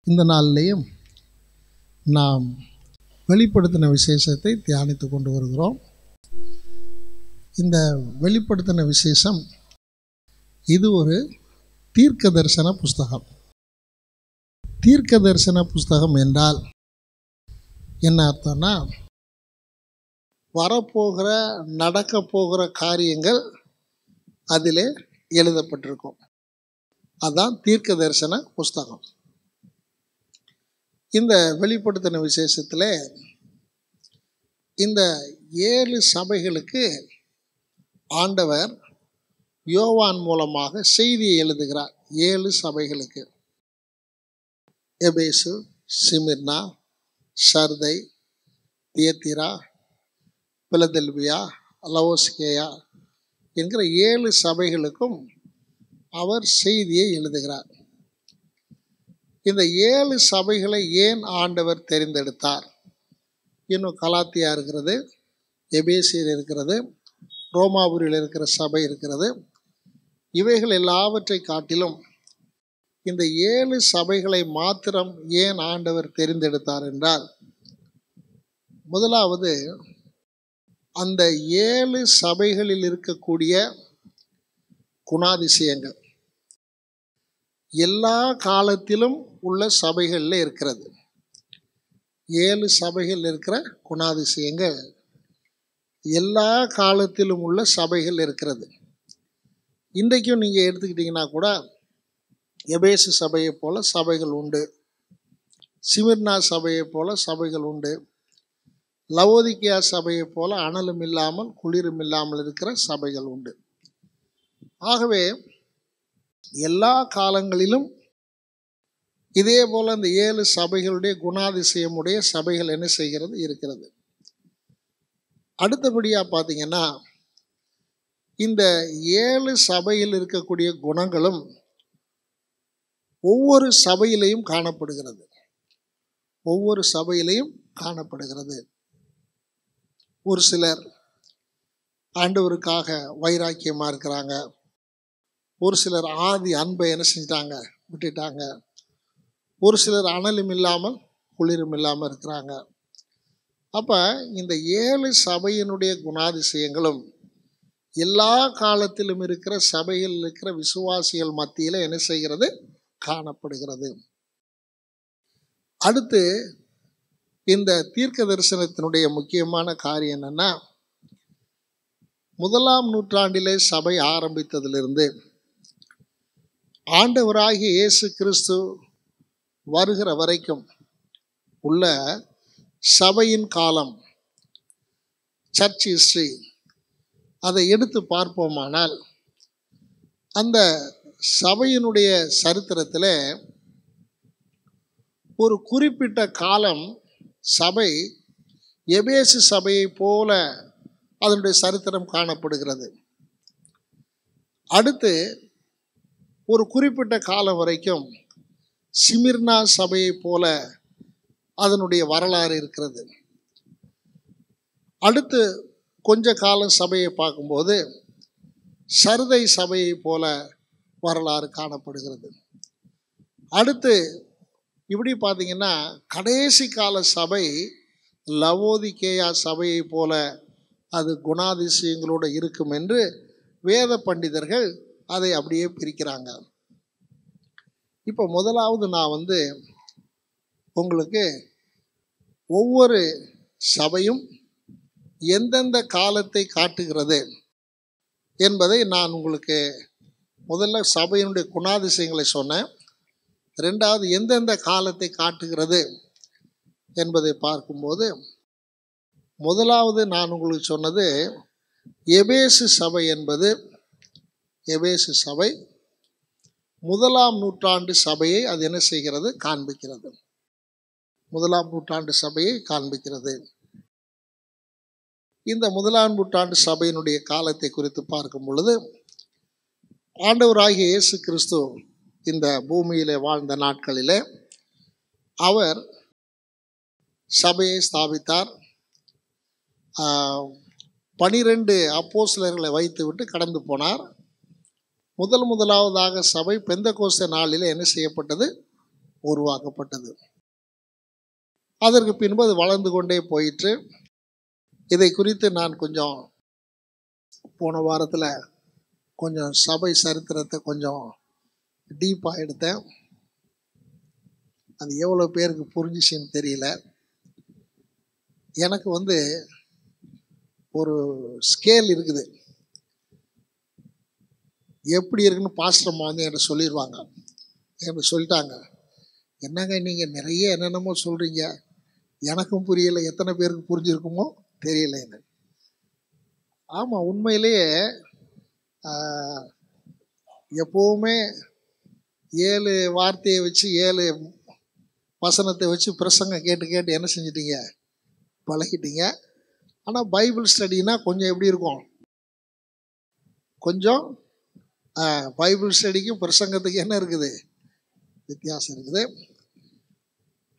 இந்த நாளிலேயும் நாம் வெளிப்படுத்தின விசேஷத்தை தியானித்து கொண்டு வருகிறோம். இந்த வெளிப்படுத்தின விசேஷம் இது ஒரு தீர்க்க தரிசன புஸ்தகம். தீர்க்க தரிசன புஸ்தகம் என்றால் என்ன அர்த்தம்னா, வரப்போகிற நடக்க போகிற காரியங்கள் அதிலே எழுதப்பட்டிருக்கும். அதுதான் தீர்க்க தரிசன புஸ்தகம். இந்த வெளிப்படுத்தின விசேஷத்தில் இந்த 7 சபைகளுக்கு ஆண்டவர் யோவான் மூலமாக செய்தியை எழுதுகிறார். 7 சபைகளுக்கு: எபேசு, சிமிர்னா, சர்தை, தியத்திரா, பிலதெல்பியா, லவோஸ்கேயா என்கிற 7 சபைகளுக்கும் அவர் செய்தியை எழுதுகிறார். இந்த 7 சபைகளை ஏன் ஆண்டவர் தெரிந்தெடுத்தார்? இன்னும் கலாத்தியா இருக்கிறது, எபேசியர் இருக்கிறது, ரோமாபுரியில் இருக்கிற சபை இருக்கிறது. இவைகள் எல்லாவற்றை காட்டிலும் இந்த 7 சபைகளை மாத்திரம் ஏன் ஆண்டவர் தெரிந்தெடுத்தார் என்றால், முதலாவது அந்த 7 சபைகளில் இருக்கக்கூடிய குணாதிசயங்கள் எல்லா காலத்திலும் உள்ள சபைகளில் இருக்கிறது. 7 சபைகள் இருக்கிற குணாதிசயங்கள் எல்லா காலத்திலும் உள்ள சபைகள் இருக்கிறது. இன்றைக்கும் நீங்கள் எடுத்துக்கிட்டிங்கன்னா கூட எபேசு சபையை போல சபைகள் உண்டு, சிமிர்னா சபையை போல சபைகள் உண்டு, லவோதிக்கியா சபையை போல அனலும் இல்லாமல் குளிரும் இல்லாமல் இருக்கிற சபைகள் உண்டு. ஆகவே எல்லா காலங்களிலும் இதே போல் அந்த 7 சபைகளுடைய குணாதிசயமுடைய சபைகள் என்ன செய்கிறது இருக்கிறது. அடுத்தபடியாக பார்த்தீங்கன்னா, இந்த 7 சபையில் இருக்கக்கூடிய குணங்களும் ஒவ்வொரு சபையிலையும் காணப்படுகிறது. ஒவ்வொரு சபையிலையும் காணப்படுகிறது. ஒரு சிலர் ஆண்டவருக்காக வைராக்கியமாக இருக்கிறாங்க. ஒரு சிலர் ஆதி அன்பை என்ன செஞ்சிட்டாங்க, விட்டுட்டாங்க. ஒரு சிலர் அனலும் இல்லாமல் குளிரும் இல்லாமல் இருக்கிறாங்க. அப்போ இந்த 7 சபையினுடைய குணாதிசயங்களும் எல்லா காலத்திலும் இருக்கிற சபையில் இருக்கிற விசுவாசிகள் மத்தியில் என்ன செய்கிறது, காணப்படுகிறது. அடுத்து இந்த தீர்க்க தரிசனத்தினுடைய முக்கியமான காரியம் என்னன்னா, 1ஆம் நூற்றாண்டிலே சபை ஆரம்பித்ததிலிருந்து ஆண்டவராகிய இயேசு கிறிஸ்து வருகிற வரைக்கும் உள்ள சபையின் காலம், சர்ச் ஹிஸ்டரி, அதை எடுத்து பார்ப்போமானால் அந்த சபையினுடைய சரித்திரத்தில் ஒரு குறிப்பிட்ட காலம் சபை எபேசு சபையை போல அதனுடைய சரித்திரம் காணப்படுகிறது. அடுத்து ஒரு குறிப்பிட்ட காலம் வரைக்கும் சிமிர்னா சபையை போல அதனுடைய வரலாறு இருக்கிறது. அடுத்து கொஞ்ச காலம் சபையை பார்க்கும்போது சர்தை சபையை போல வரலாறு காணப்படுகிறது. அடுத்து இப்படி பார்த்தீங்கன்னா கடைசி கால சபை லவோதிக்கேயா சபையை போல அது குணாதிசயங்களோடு இருக்கும் என்று வேத பண்டிதர்கள் அதை அப்படியே பிரிக்கிறாங்க. இப்போ முதலாவது நான் உங்களுக்கு ஒவ்வொரு சபையும் எந்தெந்த காலத்தை காட்டுகிறது என்பதை நான் உங்களுக்கு முதல்ல சபையினுடைய குணாதிசயங்களை சொன்னேன். 2வது எந்தெந்த காலத்தை காட்டுகிறது என்பதை பார்க்கும்போது, முதலாவது நான் உங்களுக்கு சொன்னது எபேசு சபை என்பது, எபேசு சபை 1ஆம் நூற்றாண்டு சபையை அது என்ன செய்கிறது, காண்பிக்கிறது. 1ஆம் நூற்றாண்டு சபையை காண்பிக்கிறது. இந்த 1ஆம் நூற்றாண்டு சபையினுடைய காலத்தை குறித்து பார்க்கும் பொழுது, ஆண்டவராகிய இயேசு கிறிஸ்து இந்த பூமியிலே வாழ்ந்த நாட்களிலே அவர் சபையை ஸ்தாபித்தார். 12 அப்போஸ்தலர்களை வைத்துவிட்டு கடந்து போனார். முதலாவதாக சபை பெந்தெகோஸ்தே நாளில் என்ன செய்யப்பட்டது, உருவாக்கப்பட்டது. அதற்கு பின்பு அது வளர்ந்து கொண்டே போயிற்று. இதை குறித்து நான் கொஞ்சம் போன வாரத்தில் கொஞ்சம் சபை சரித்திரத்தை கொஞ்சம் டீப்பாக எடுத்தேன். அது எவ்வளோ பேருக்கு புரிஞ்சிச்சின்னு தெரியல. எனக்கு ஒரு ஸ்கேல் இருக்குது. எப்படி இருக்குன்னு பாஸ்டர் அம்மா என்கிட்ட சொல்லிடுவாங்க. என்கிட்ட சொல்லிட்டாங்க, என்னங்க நீங்கள் நிறைய என்னென்னமோ சொல்கிறீங்க, எனக்கும் புரியலை, எத்தனை பேருக்கு புரிஞ்சிருக்குமோ தெரியல. ஆமாம், உண்மையிலேயே எப்போவுமே 7 வார்த்தையை வச்சு 7 வசனத்தை வச்சு பிரசங்கம் கேட்டு கேட்டு என்ன செஞ்சிட்டீங்க, பழகிட்டீங்க. ஆனால் பைபிள் ஸ்டடினா கொஞ்சம் எப்படி இருக்கும், கொஞ்சம் பைபிள் ஸ்டடிக்கும் பிரசங்கத்துக்கு என்ன இருக்குது, வித்தியாசம் இருக்குது.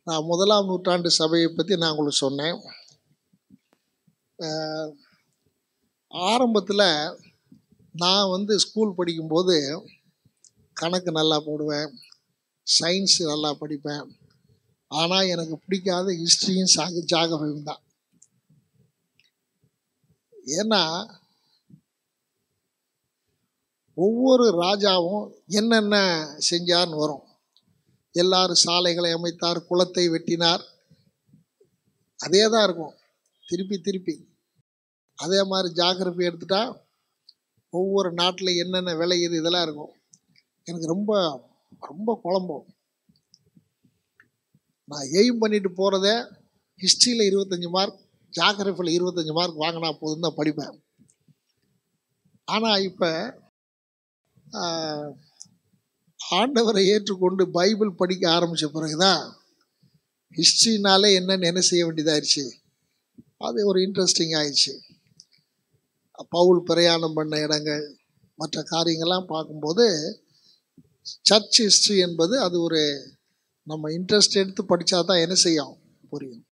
நான் 1ஆம் நூற்றாண்டு சபையை பற்றி நான் உங்களுக்கு சொன்னேன். ஆரம்பத்தில் நான் ஸ்கூல் படிக்கும்போது கணக்கு நல்லா போடுவேன், சயின்ஸு நல்லா படிப்பேன். ஆனால் எனக்கு பிடிக்காத ஹிஸ்ட்ரியும் ஜாகிரபியும் தான். ஏன்னா ஒவ்வொரு ராஜாவும் என்னென்ன செஞ்சார்னு வரும். எல்லாரும் சாலைகளை அமைத்தார், குளத்தை வெட்டினார், அதே தான் இருக்கும் திருப்பி திருப்பி. அதே மாதிரி ஜாகிரபி எடுத்துட்டா ஒவ்வொரு நாட்டில் என்னென்ன விளையுது இதெல்லாம் இருக்கும். எனக்கு ரொம்ப ரொம்ப குழம்பும். நான் எய்ம் பண்ணிட்டு போகிறத ஹிஸ்ட்ரியில் 25 மார்க், ஜாகிரபியில் 25 மார்க் வாங்கினா போதும் தான் படிப்பேன். ஆனால் இப்போ ஆண்டவரை ஏற்றுக்கொண்டு பைபிள் படிக்க ஆரம்பித்த பிறகுதான் ஹிஸ்ட்ரினாலே என்னென்னு என்ன செய்ய வேண்டியதாகிடுச்சு, அது ஒரு இன்ட்ரெஸ்டிங் ஆயிடுச்சு. பவுல் பிரயாணம் பண்ண இடங்கள் மற்ற காரியங்கள்லாம் பார்க்கும்போது சர்ச் ஹிஸ்ட்ரி என்பது அது ஒரு நம்ம இன்ட்ரெஸ்ட் எடுத்து படித்தா தான் என்ன செய்யும், புரியும்.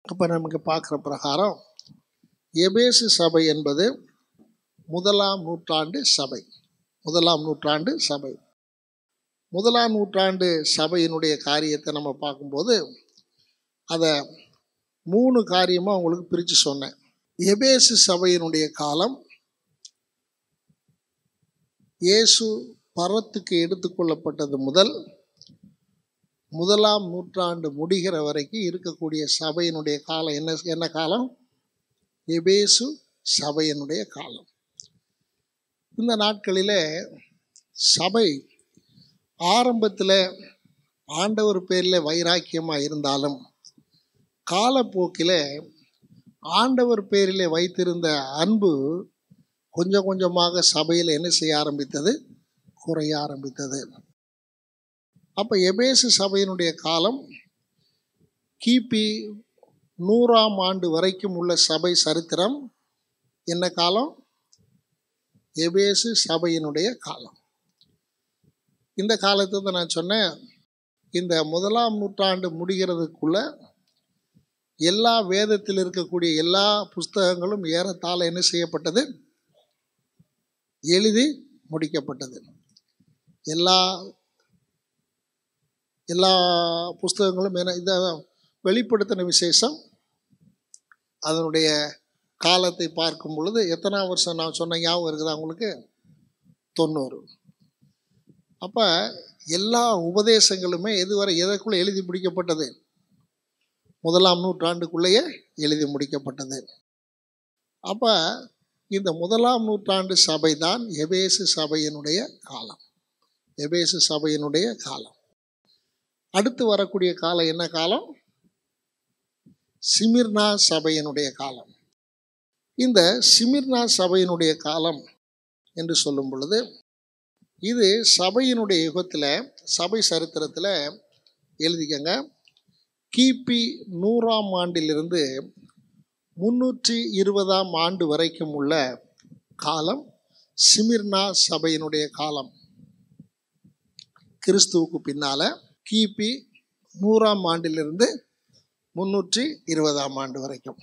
அப்போ நமக்கு பார்க்குற பிரகாரம் எபேசு சபை என்பது 1ஆம் நூற்றாண்டு சபை. 1ஆம் நூற்றாண்டு சபை. 1ஆம் நூற்றாண்டு சபையினுடைய காரியத்தை நம்ம பார்க்கும்போது அதை 3 காரியமாக உங்களுக்கு பிரித்து சொன்னேன். எபேசு சபையினுடைய காலம் இயேசு பரத்துக்கு எடுத்துக்கொள்ளப்பட்டது முதல் 1ஆம் நூற்றாண்டு முடிகிற வரைக்கும் இருக்கக்கூடிய சபையினுடைய காலம் என்ன காலம், எபேசு சபையினுடைய காலம். இந்த நாட்களிலே சபை ஆரம்பத்தில் ஆண்டவர் பேரில் வைராக்கியமாக இருந்தாலும் காலப்போக்கில் ஆண்டவர் பேரில் வைத்திருந்த அன்பு கொஞ்சம் கொஞ்சமாக சபையில் என்ன செய்ய ஆரம்பித்தது, குறைய ஆரம்பித்தது. அப்போ எபேசு சபையினுடைய காலம் கிபி 100ஆம் ஆண்டு வரைக்கும் உள்ள சபை சரித்திரம் என்ன காலம், எபேசு சபையினுடைய காலம். இந்த காலத்தை தான் நான் சொன்னேன், இந்த 1ஆம் நூற்றாண்டு முடிகிறதுக்குள்ள எல்லா வேதத்தில் இருக்கக்கூடிய எல்லா புஸ்தகங்களும் ஏறத்தாழ என்ன செய்யப்பட்டது, எழுதி முடிக்கப்பட்டது. எல்லா எல்லா புஸ்தகங்களும் இதை வெளிப்படுத்தின விசேஷம் அதனுடைய காலத்தை பார்க்கும் பொழுது எத்தனாம் வருஷம் நான் சொன்ன ஞாபகம் இருக்குதா உங்களுக்கு, 90. அப்போ எல்லா உபதேசங்களுமே எதுவரை எதற்குள்ளே எழுதி முடிக்கப்பட்டது, 1ஆம் நூற்றாண்டுக்குள்ளேயே எழுதி முடிக்கப்பட்டது. அப்போ இந்த 1ஆம் நூற்றாண்டு சபை தான் எபேசு சபையினுடைய காலம். எபேசு சபையினுடைய காலம். அடுத்து வரக்கூடிய காலம் என்ன காலம், சிமிர்னா சபையினுடைய காலம். இந்த சிமிர்னா சபையினுடைய காலம் என்று சொல்லும் பொழுது இது சபையினுடைய யுகத்தில், சபை சரித்திரத்தில் எழுதிக்கங்க, கிபி 100ஆம் ஆண்டிலிருந்து 320ஆம் ஆண்டு வரைக்கும் உள்ள காலம் சிமிர்னா சபையினுடைய காலம். கிறிஸ்துவுக்கு பின்னால் கிபி 100ஆம் ஆண்டிலிருந்து 320ஆம் ஆண்டு வரைக்கும்.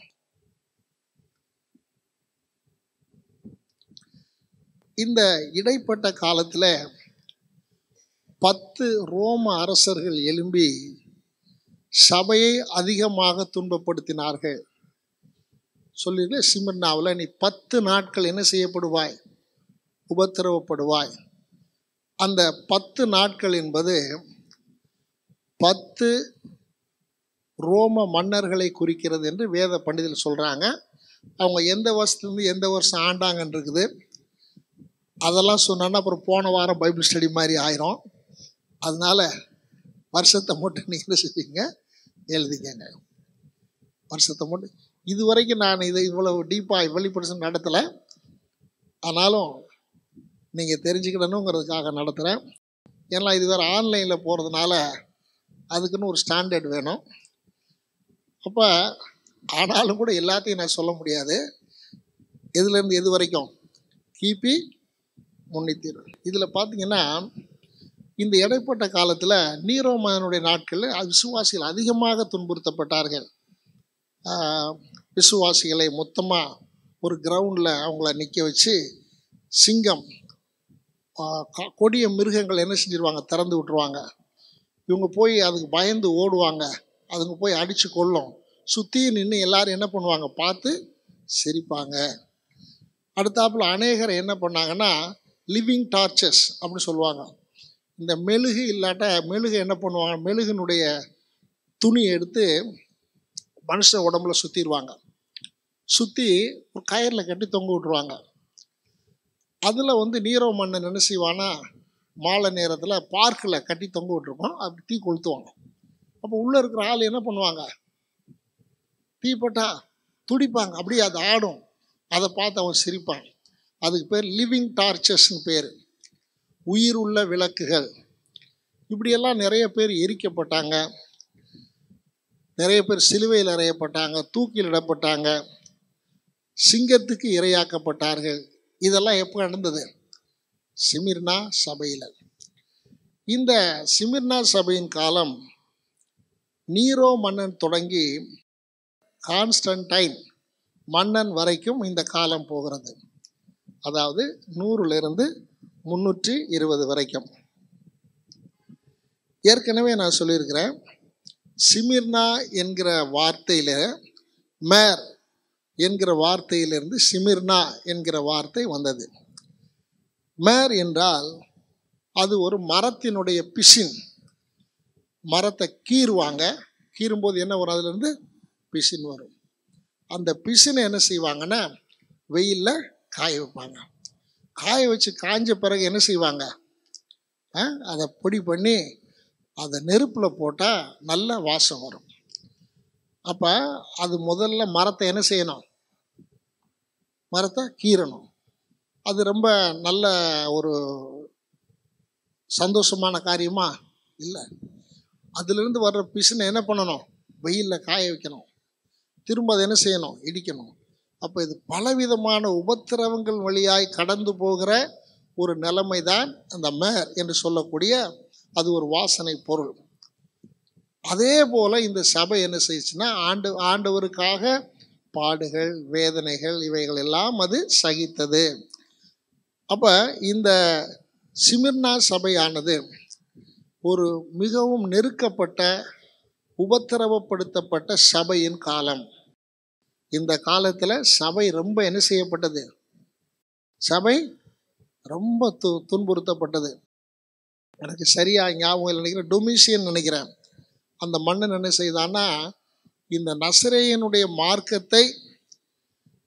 இந்த இடைப்பட்ட காலத்தில் 10 ரோம அரசர்கள் எழும்பி சபையை அதிகமாக துன்பப்படுத்தினார்கள். சொல்லிட்டு சிமிர்னாவில் நீ 10 நாட்கள் என்ன செய்யப்படுவாய்? உபத்திரவப்படுவாய். அந்த 10 நாட்கள் என்பது 10 ரோம மன்னர்களை குறிக்கிறது என்று வேத பண்டிதர்கள் சொல்கிறாங்க. அவங்க எந்த வருஷத்துலேருந்து எந்த வருஷம் ஆண்டாங்கன்னு இருக்குது. அதெல்லாம் சொன்னோன்னா அப்புறம் போன வாரம் பைபிள் ஸ்டடி மாதிரி ஆயிரும். அதனால் வருஷத்தை மட்டும் நீங்கள் என்ன செய்வீங்க? எழுதிக்கங்க. வருஷத்தை மட்டும். இது வரைக்கும் நான் இதை இவ்வளவு டீப்பாக வெளிப்படுத்த நடத்தலை. ஆனாலும் நீங்கள் தெரிஞ்சுக்கிடணுங்கிறதுக்காக நடத்துகிறேன். ஏன்னா இது வேறு ஆன்லைனில் போகிறதுனால அதுக்குன்னு ஒரு ஸ்டாண்டர்ட் வேணும். அப்போ ஆனாலும் கூட எல்லாத்தையும் நான் சொல்ல முடியாது. எதுலேருந்து எது வரைக்கும்? கிபி 320. இதில் பார்த்தீங்கன்னா இந்த இடைப்பட்ட காலத்தில் நீரோ மன்னனுடைய நாட்களில் விசுவாசிகள் அதிகமாக துன்புறுத்தப்பட்டார்கள். விசுவாசிகளை மொத்தமாக ஒரு கிரவுண்டில் அவங்கள நிற்க வச்சு சிங்கம், கொடிய மிருகங்கள் என்ன செஞ்சிருவாங்க? திறந்து விட்டுருவாங்க. இவங்க போய் அதுக்கு பயந்து ஓடுவாங்க. அதுங்க போய் அடித்து கொள்ளும். சுற்றி நின்று எல்லாரும் என்ன பண்ணுவாங்க? பார்த்து சிரிப்பாங்க. அடுத்தாப்புல அநேகரை என்ன பண்ணாங்கன்னா லிவிங் டார்ச்சஸ் அப்படின்னு சொல்லுவாங்க. இந்த மெழுகு இல்லாட்ட மெழுகு என்ன பண்ணுவாங்க? மெழுகினுடைய துணியை எடுத்து மனுஷன் உடம்புல சுற்றிடுவாங்க. சுற்றி ஒரு கயிறில் கட்டி தொங்க விட்டுருவாங்க. அதில் நீரோ மன்னன் என்ன செய்வான்னா மாலை நேரத்தில் பார்க்கில் கட்டி தொங்க விட்டுருக்கோம். அப்படி தீ கொளுத்துவாங்க. அப்போ உள்ளே இருக்கிற ஆள் என்ன பண்ணுவாங்க? தீப்பட்டா துடிப்பாங்க. அப்படியே அது ஆடும். அதை பார்த்து அவன் சிரிப்பான். அதுக்கு பேர் லிவிங் டார்ச்சஸ்ன்னு பேர். உயிர் உள்ள விளக்குகள். இப்படியெல்லாம் நிறைய பேர் எரிக்கப்பட்டாங்க. நிறைய பேர் சிலுவையில் அறையப்பட்டாங்க, தூக்கிலிடப்பட்டாங்க, சிங்கத்துக்கு இரையாக்கப்பட்டார்கள். இதெல்லாம் எப்போ நடந்தது? சிமிர்னா சபையில். இந்த சிமிர்னா சபையின் காலம் நீரோ மன்னன் தொடங்கி கான்ஸ்டன்டைன் மன்னன் வரைக்கும் இந்த காலம் போகிறது. அதாவது 100லிருந்து 320 வரைக்கும். ஏற்கனவே நான் சொல்லியிருக்கிறேன், சிமிர்னா என்கிற வார்த்தையில் மேர் என்கிற வார்த்தையிலிருந்து சிமிர்னா என்கிற வார்த்தை வந்தது. மேர் என்றால் அது ஒரு மரத்தினுடைய பிசின். மரத்தை கீறுவாங்க. கீறும்போது என்ன வரும்? அதிலிருந்து பிசின் வரும். அந்த பிசினை என்ன செய்வாங்கன்னா வெயிலில் காய வைப்பாங்க. காய வச்சு காஞ்ச பிறகு என்ன செய்வாங்க? அதை பொடி பண்ணி அதை நெருப்பில் போட்டால் நல்ல வாசம் வரும். அப்போ அது முதல்ல மரத்தை என்ன செய்யணும்? மரத்தை கீறணும். அது ரொம்ப நல்ல ஒரு சந்தோஷமான காரியமா இல்லை. அதிலிருந்து வர்ற பிசினை என்ன பண்ணணும்? வெயிலில் காய வைக்கணும். திரும்ப அதை என்ன செய்யணும்? இடிக்கணும். அப்போ இது பலவிதமான உபத்திரவங்கள் வழியாய் கடந்து போகிற ஒரு நிலைமை தான் அந்த மேர் என்று சொல்லக்கூடிய அது ஒரு வாசனை பொருள். அதே போல் இந்த சபை என்ன செய்யுச்சுன்னா ஆண்டவருக்காக பாடுகள், வேதனைகள், இவைகள் எல்லாம் அது சகித்தது. அப்போ இந்த சிமிர்னா சபையானது ஒரு மிகவும் நெருக்கப்பட்ட, உபத்திரவப்படுத்தப்பட்ட சபையின் காலம். இந்த காலத்தில் சபை ரொம்ப என்ன செய்யப்பட்டது? சபை ரொம்ப துன்புறுத்தப்பட்டது. எனக்கு சரியாக ஞாபகம் இல்லை, நினைக்கிறேன் டொமிஷியன் நினைக்கிறேன். அந்த மன்னன் என்ன செய்தான்னா, இந்த நசரேயனுடைய மார்க்கத்தை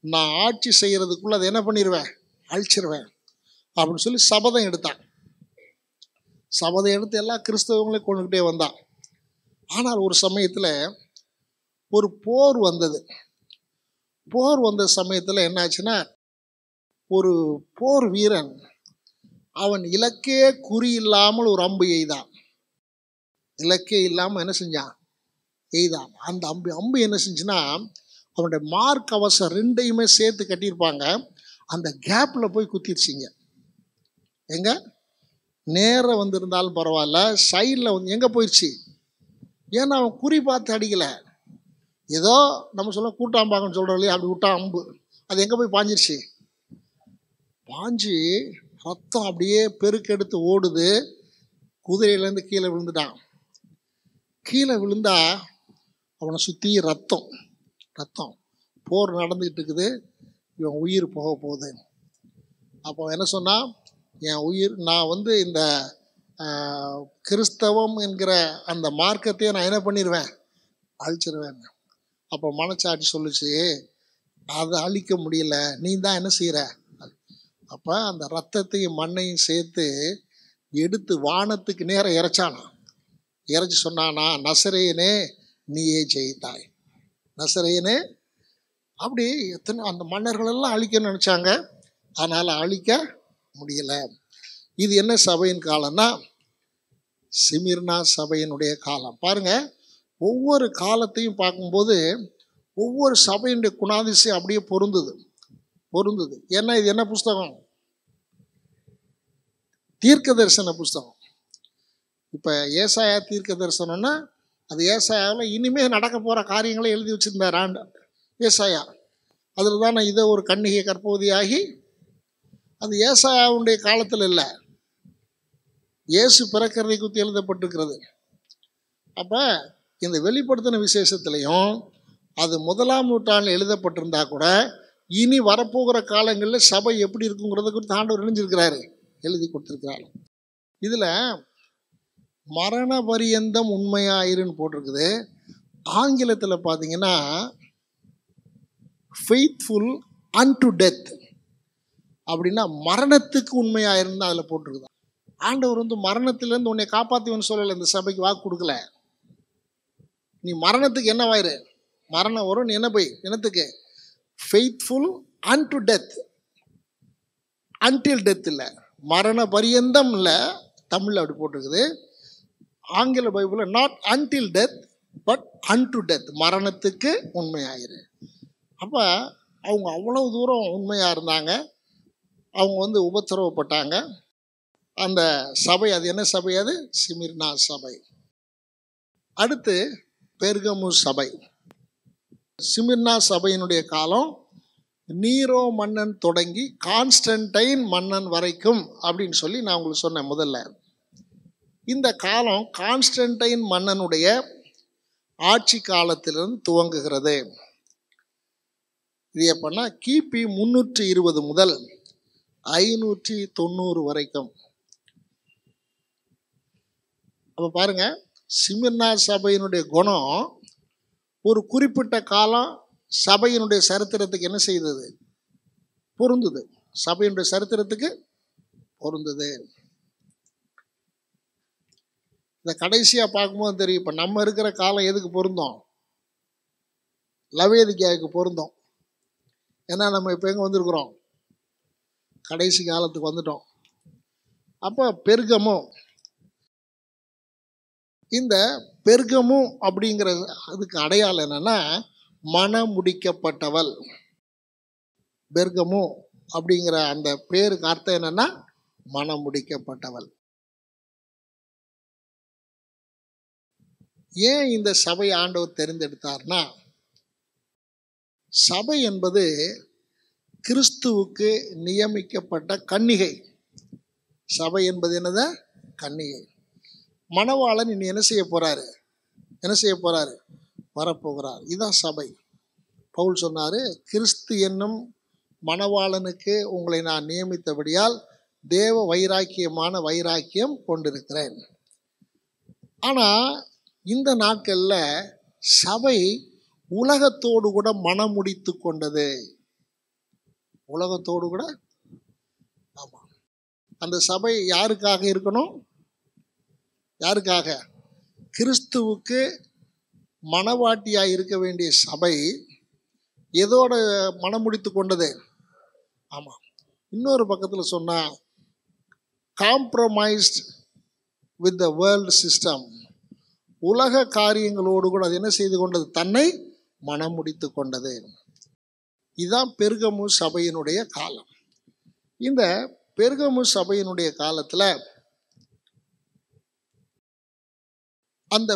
நான் ஆட்சி செய்கிறதுக்குள்ளே அதை என்ன பண்ணிடுவேன்? அழிச்சிருவேன் அப்படின்னு சொல்லி சபதம் எடுத்தான். சபதம் எடுத்து எல்லா கிறிஸ்தவங்களையும் கொண்டுகிட்டே வந்தான். ஆனால் ஒரு சமயத்தில் ஒரு போர் வந்தது. போர் வந்த சமயத்தில் என்னாச்சுன்னா, ஒரு போர் வீரன் அவன் இலக்கே குறி இல்லாமல் ஒரு அம்பு எய்தான். இலக்கே இல்லாமல் என்ன செஞ்சான்? எய்தான். அந்த அம்பு என்ன செஞ்சுன்னா, அவனுடைய மார்க் கவசம் 2யுமே சேர்த்து கட்டியிருப்பாங்க. அந்த கேப்பில் போய் குத்திருச்சிங்க. எங்க? நேராக வந்திருந்தாலும் பரவாயில்ல, சைடில் வந்து எங்கே போயிடுச்சு? ஏன்னா அவன் குறி பார்த்து அடிக்கலை. ஏதோ நம்ம சொல்ல கூட்டாம்பாங்கன்னு சொல்கிறோம் இல்லையா, அப்படி விட்டான் அம்பு. அது எங்கே போய் பாஞ்சிருச்சு? பாஞ்சு ரத்தம் அப்படியே பெருக்கெடுத்து ஓடுது. குதிரையிலேருந்து கீழே விழுந்துட்டான். கீழே விழுந்தா அவனை சுற்றி ரத்தம் ரத்தம் போர் நடந்துக்கிட்டு இருக்குது, இவன் உயிர் போக போகுது. அப்போ என்ன சொன்னால், என் உயிர் நான் இந்த கிறிஸ்தவம் என்கிற அந்த மார்க்கத்தையே நான் என்ன பண்ணிடுவேன், அழிச்சிருவேன். அப்போ மனச்சாட்சி சொல்லிச்சு, அதை அழிக்க முடியல, நீ தான் என்ன செய்கிற. அப்போ அந்த ரத்தத்தையும் மண்ணையும் சேர்த்து எடுத்து வானத்துக்கு நேரம் இறைச்சானா. இறைச்சி சொன்னானா, நசரேயனே நீயே ஜெயித்தாய், நசரேயனே. அப்படி எத்தனை அந்த மன்னர்களெல்லாம் அழிக்கணும்னு நினச்சாங்க, அதனால் அழிக்க முடியல. இது என்ன சபையின் காலம்னா, சிமிர்னா சபையினுடைய காலம். பாருங்க, ஒவ்வொரு காலத்தையும் பார்க்கும்போது ஒவ்வொரு சபையினுடைய குணாதிசயம் அப்படியே பொருந்துது. ஏன்னா இது என்ன புஸ்தகம், தீர்க்க தரிசன புஸ்தகம். இப்போ ஏசாயா தீர்க்க தரிசனம்னா அது ஏசாயாவில் இனிமே நடக்க போகிற காரியங்களை எழுதி வச்சிருந்தார் ஏசாயா. அதில் தான் இதை ஒரு கன்னிகை கற்பவதியாகி, அது ஏசாயாவுடைய காலத்தில் இல்லை, இயேசு பிறக்கிறதை குறித்து எழுதப்பட்டிருக்கிறது. அப்போ இந்த வெளிப்படுத்தின விசேஷத்துலையும் அது 1ஆம் நூற்றாண்டில் எழுதப்பட்டிருந்தா கூட இனி வரப்போகிற காலங்களில் சபை எப்படி இருக்குங்கிறத குறித்து ஆண்டவர் இணைஞ்சிருக்கிறாரு, எழுதி கொடுத்துருக்கிறாரு. இதில் மரண பரியந்தம் உண்மையாயிருன்னு போட்டிருக்குது. ஆங்கிலத்தில் பார்த்தீங்கன்னா ஃபெய்த்ஃபுல் அன்டு டெத் அப்படின்னா மரணத்துக்கு உண்மையாயிருன்னு அதில் போட்டிருக்குது. ஆண்டவர் மரணத்திலேருந்து உன்னை காப்பாற்றுவேன்னு சொல்லலை, இந்த சபைக்கு வாக்கு கொடுக்கல. நீ மரணத்துக்கு என்னவாயிரு, மரணம் வரும், நீ என்ன போய் என்னத்துக்கு faithful and death, until death இல்லை, மரண பரியந்தம் இல்லை. தமிழில் அப்படி போட்டிருக்குது. ஆங்கில பைபிளில் not until death but and death, மரணத்துக்கு உண்மையாயிரு. அப்போ அவங்க அவ்வளவு தூரம் உண்மையாக இருந்தாங்க. அவங்க உபத்திரவப்பட்டாங்க. அந்த சபை, அது என்ன சபை, அது சிமிர்னா சபை. அடுத்து பெர்கமு சபை. சிமிர்னா சபையினுடைய காலம் நீரோ மன்னன் தொடங்கி கான்ஸ்டன்டைன் மன்னன் வரைக்கும் அப்படின்னு சொல்லி நான் உங்களுக்கு சொன்னேன் முதல்ல. இந்த காலம் கான்ஸ்டன்டைன் மன்னனுடைய ஆட்சி காலத்திலிருந்து துவங்குகிறது. இது எப்படின்னா கிபி 320 முதல் 590 வரைக்கும். அப்போ பாருங்க, சிமிர்னா சபையினுடைய குணம் ஒரு குறிப்பிட்ட காலம் சபையினுடைய சரித்திரத்துக்கு என்ன செய்தது, பொருந்தது. சபையினுடைய சரித்திரத்துக்கு பொருந்தது. இந்த கடைசியாக பார்க்கும்போது தெரியும், இப்போ நம்ம இருக்கிற காலம் எதுக்கு பொருந்தோம், லவேதிக்காவுக்கு பொருந்தோம். ஏன்னா நம்ம இப்போ எங்கே வந்திருக்கிறோம், கடைசி காலத்துக்கு வந்துட்டோம். அப்போ பெர்கமு, இந்த பெர்கமு அப்படிங்கிற அதுக்கு அடையாளம் என்னன்னா மனம் முடிக்கப்பட்டவள். பெர்கமு அப்படிங்கிற அந்த பேருக்கு அர்த்தம் என்னன்னா மனம் முடிக்கப்பட்டவள். ஏன் இந்த சபை ஆண்டவர் தெரிந்தெடுத்தார்னா, சபை என்பது கிறிஸ்துவுக்கு நியமிக்கப்பட்ட கன்னிகை. சபை என்பது என்னது, கன்னிகை. மணவாளன் இனி என்ன செய்ய போறாரு, வரப்போகிறார். இதுதான் சபை. பவுல் சொன்னாரு, கிறிஸ்து என்னும் மணவாளனுக்கு உங்களை நான் நியமித்தபடியால் தேவ வைராக்கியமான வைராக்கியம் கொண்டிருக்கிறேன். ஆனா இந்த நாட்கள்ல சபை உலகத்தோடு கூட மனம் முடித்து கொண்டது. உலகத்தோடு கூட, ஆமா. அந்த சபை யாருக்காக இருக்கணும், யாருக்காக, கிறிஸ்துவுக்கு மனவாட்டியாக இருக்க வேண்டிய சபை எதோட மனம் முடித்து கொண்டது. ஆமாம். இன்னொரு பக்கத்தில் சொன்னால் compromised with the world system, உலக காரியங்களோடு கூட அது என்ன செய்து கொண்டது, தன்னை மனம் முடித்து கொண்டது. இதுதான் பெர்கமு சபையினுடைய காலம். இந்த பெர்கமு சபையினுடைய காலத்தில் அந்த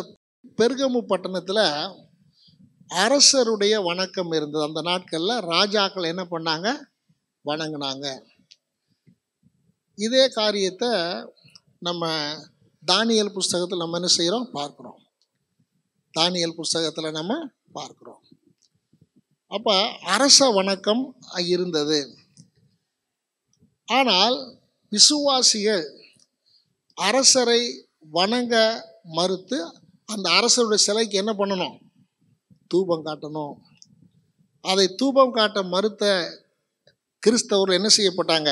பெர்கமு பட்டணத்தில் அரசருடைய வணக்கம் இருந்தது. அந்த நாட்களில் ராஜாக்கள் என்ன பண்ணாங்க, வணங்கினாங்க. இதே காரியத்தை நம்ம தானியேல் புஸ்தகத்தில் நம்ம என்ன செய்கிறோம் பார்க்குறோம். தானியேல் புஸ்தகத்தில் நம்ம பார்க்குறோம். அப்போ அரச வணக்கம் இருந்தது. ஆனால் விசுவாசிகள் அரசரை வணங்க மறுத்து அந்த அரசருடைய சிலைக்கு என்ன பண்ணணும்? தூபம் காட்டணும். அதை தூபம் காட்ட மறுத்த கிறிஸ்தவர்கள் என்ன செய்யப்பட்டாங்க?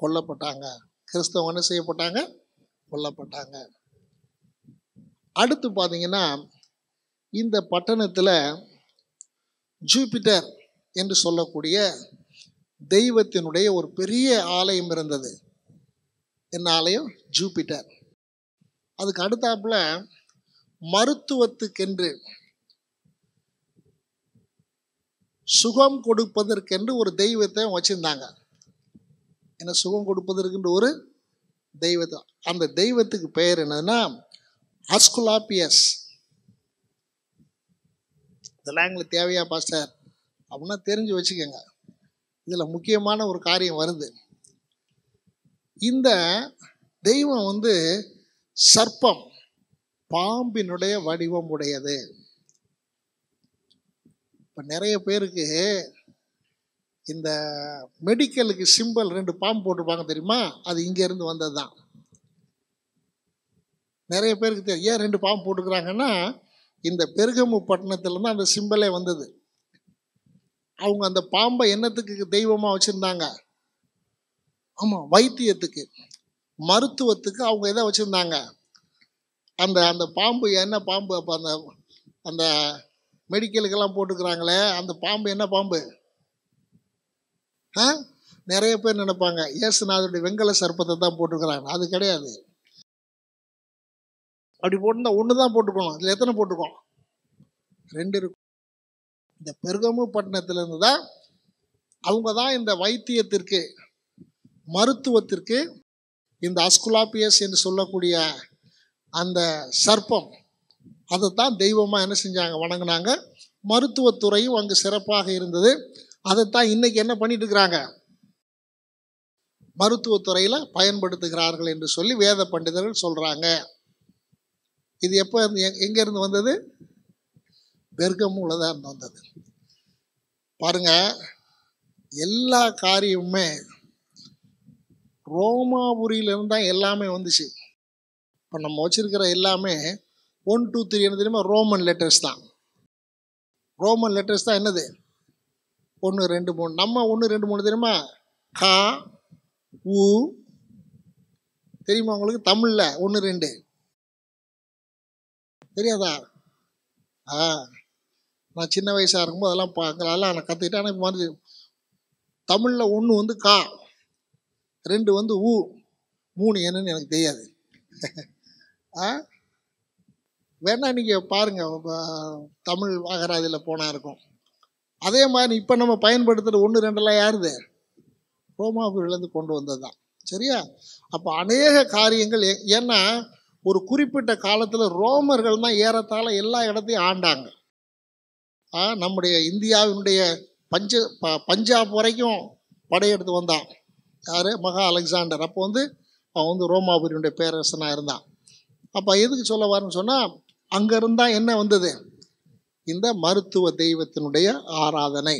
கொல்லப்பட்டாங்க. கிறிஸ்தவங்க என்ன செய்யப்பட்டாங்க? கொல்லப்பட்டாங்க. அடுத்து பார்த்தீங்கன்னா, இந்த பட்டணத்தில் ஜூபிட்டர் என்று சொல்லக்கூடிய தெய்வத்தினுடைய ஒரு பெரிய ஆலயம் இருந்தது. என்ன ஆலயம்? ஜூபிட்டர். அதுக்கு அடுத்தாப்புல மருத்துவத்துக்கென்று, சுகம் கொடுப்பதற்கென்று ஒரு தெய்வத்தை வச்சிருந்தாங்க. என்ன சுகம் கொடுப்பதற்கென்று ஒரு தெய்வத்தை. அந்த தெய்வத்துக்கு பெயர் என்னன்னா அஸ்குலாப்பியஸ். இதெல்லாம் எங்களுக்கு தேவையா பாஸ்டர் அப்படின்னா தெரிஞ்சு வச்சுக்கோங்க. இதில் முக்கியமான ஒரு காரியம் வருது. இந்த தெய்வம் சர்ப்பம், பாம்பினுடைய வடிவம் உடையது. இப்போ நிறைய பேருக்கு இந்த மெடிக்கலுக்கு சிம்பிள் 2 பாம்பு போட்டிருப்பாங்க தெரியுமா? அது இங்கேருந்து வந்தது தான். நிறைய பேருக்கு தெரியும். ஏன் 2 பாம்பு போட்டுக்கிறாங்கன்னா, இந்த பெருகமு பட்டணத்துலேருந்து அந்த சிம்பிளே வந்தது. அவங்க அந்த பாம்பை என்னத்துக்கு தெய்வமாக வச்சுருந்தாங்க? ஆமாம், வைத்தியத்துக்கு, மருத்துவத்துக்கு அவங்க எதை வச்சுருந்தாங்க? அந்த அந்த பாம்பு என்ன பாம்பு? அப்போ அந்த அந்த மெடிக்கலுக்கெல்லாம் போட்டுக்கிறாங்களே, அந்த பாம்பு என்ன பாம்பு? நிறைய பேர் நினைப்பாங்க இயேசுநாதருடைய வெங்கல சர்ப்பத்தை தான் போட்டுக்கிறாங்க. அது கிடையாது. அப்படி போட்டுருந்தா 1 தான் போட்டுக்கணும். இதில் எத்தனை போட்டுக்கோம்? 2 இருக்கும். இந்த பெருகமு பட்டணத்திலிருந்து தான் அவங்க தான் இந்த வைத்தியத்திற்கு, மருத்துவத்திற்கு இந்த அஸ்குலாப்பியஸ் என்று சொல்லக்கூடிய அந்த சர்ப்பம், அதைத்தான் தெய்வமாக என்ன செஞ்சாங்க? வணங்கினாங்க. மருத்துவத்துறையும் அங்கு சிறப்பாக இருந்தது. அதைத்தான் இன்னைக்கு என்ன பண்ணிட்டு இருக்கிறாங்க? மருத்துவத்துறையில் பயன்படுத்துகிறார்கள் என்று சொல்லி வேத பண்டிதர்கள் சொல்கிறாங்க. இது எப்போ எங்கேருந்து வந்தது? பெர்கமுல தான் வந்தது. பாருங்க, எல்லா காரியமுமே ரோமாபுரியிலிருந்து தான் எல்லாமே வந்துச்சு. இப்போ நம்ம வச்சிருக்கிற எல்லாமே 1 2 3 என்ன தெரியுமா? ரோமன் லெட்டர்ஸ் தான். ரோமன் லெட்டர்ஸ் தான் என்னது? 1 2 3. நம்ம 1 2 3 தெரியுமா? கா உ தெரியுமா உங்களுக்கு? தமிழில் 1 2 தெரியாதா? நான் சின்ன வயசாக இருக்கும்போது அதெல்லாம் அதெல்லாம் நான் கற்றுக்கிட்டேன். ஆனால் இப்போ வந்து தமிழில் 1 கா, 2 ஊ, 3 என்னன்னு எனக்கு தெரியாது. வேணா நீங்கள் பாருங்கள், தமிழ் அகராதியில் போனால் இருக்கும். அதே மாதிரி இப்போ நம்ம பயன்படுத்துகிற 1 2 யாருது? ரோமாபுரியிலேருந்து கொண்டு வந்தது தான். சரியா? அப்போ அநேக காரியங்கள் ஏன்னா ஒரு குறிப்பிட்ட காலத்தில் ரோமர்கள் தான் ஏறத்தாழ எல்லா இடத்தையும் ஆண்டாங்க. நம்முடைய இந்தியாவினுடைய பஞ்சாப் வரைக்கும் படையெடுத்து வந்தான். யார்? மகா அலெக்சாண்டர். அப்போ அவன் ரோமாபுரியினுடைய பேரரசனாக இருந்தான். அப்போ எதுக்கு சொல்ல வரேன்னு சொன்னால், அங்கே இருந்தால் என்ன வந்தது? இந்த மருத்துவ தெய்வத்தினுடைய ஆராதனை.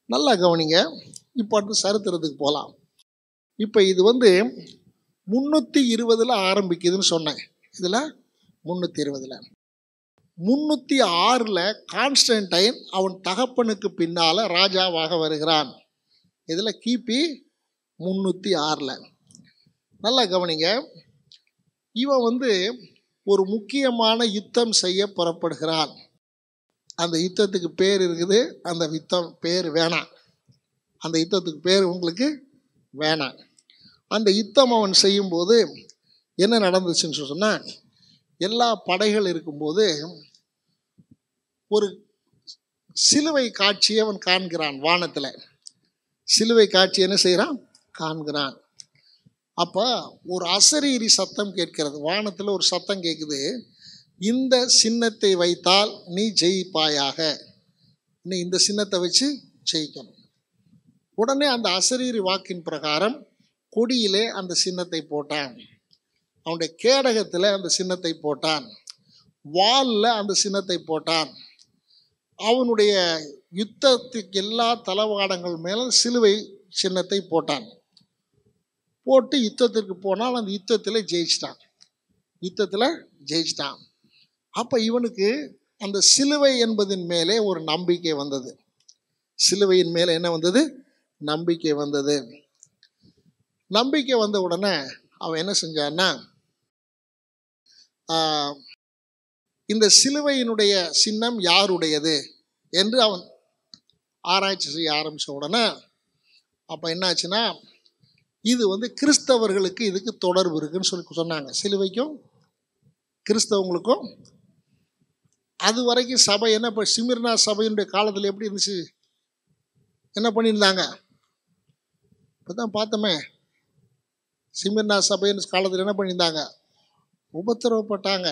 நல்லா கவனிங்க. இப்போ அடுத்து சரித்திரத்துக்கு போகலாம். இப்போ இது 320 ஆரம்பிக்குதுன்னு சொன்னேன். இதில் 320 306 கான்ஸ்டன்டைன் அவன் தகப்பனுக்கு பின்னால் ராஜாவாக வருகிறான். இதில் கிபி 306. நல்லா கவனிங்க. இவன் ஒரு முக்கியமான யுத்தம் செய்ய புறப்படுகிறான். அந்த யுத்தத்துக்கு பேர் இருக்குது. அந்த யுத்தம் பேர் வேணாம். அந்த யுத்தத்துக்கு பேர் உங்களுக்கு வேணாம். அந்த யுத்தம் அவன் செய்யும்போது என்ன நடந்துச்சுன்னு சொன்னால், எல்லா படைகள் இருக்கும்போது ஒரு சிலுவை காட்சியை அவன் காண்கிறான். வானத்தில் சிலுவை காட்சி என்ன செய்கிறான்? காண்கிறான். அப்போ ஒரு அசரீரி சத்தம் கேட்கிறது. வானத்தில் ஒரு சத்தம் கேட்குது. இந்த சின்னத்தை வைத்தால் நீ ஜெயிப்பாயாக. நீ இந்த சின்னத்தை வச்சு ஜெயிக்கணும். உடனே அந்த அசரீரி வாக்கின் பிரகாரம் கொடியிலே அந்த சின்னத்தை போட்டான். அவனுடைய கேடகத்தில் அந்த சின்னத்தை போட்டான், வால்ல அந்த சின்னத்தை போட்டான். அவனுடைய யுத்தத்துக்கு எல்லா தளவாடங்கள் மேலும் சிலுவை சின்னத்தை போட்டான். போட்டு யுத்தத்திற்கு போனால் அந்த யுத்தத்தில் ஜெயிச்சிட்டான். அப்போ இவனுக்கு அந்த சிலுவை என்பதின் மேலே ஒரு நம்பிக்கை வந்தது. சிலுவையின் மேலே என்ன வந்தது? நம்பிக்கை வந்தது. நம்பிக்கை வந்த உடனே அவன் என்ன செஞ்சான்னா, இந்த சிலுவையினுடைய சின்னம் யாருடையது என்று அவன் ஆராய்ச்சி செய்ய ஆரம்பித்த உடனே அப்போ என்னாச்சுன்னா, இது கிறிஸ்தவர்களுக்கு இதுக்கு தொடர்பு இருக்குன்னு சொல்லி சொன்னாங்க. சிலுவைக்கும் கிறிஸ்தவங்களுக்கும். அது வரைக்கும் சபை என்ன, இப்போ சிமிர்னா சபையினுடைய காலத்தில் எப்படி இருந்துச்சு, என்ன பண்ணியிருந்தாங்க? இப்போ தான் பார்த்தோமே, சிமிர்னா சபையின் காலத்தில் என்ன பண்ணியிருந்தாங்க? உபத்திரவப்பட்டாங்க,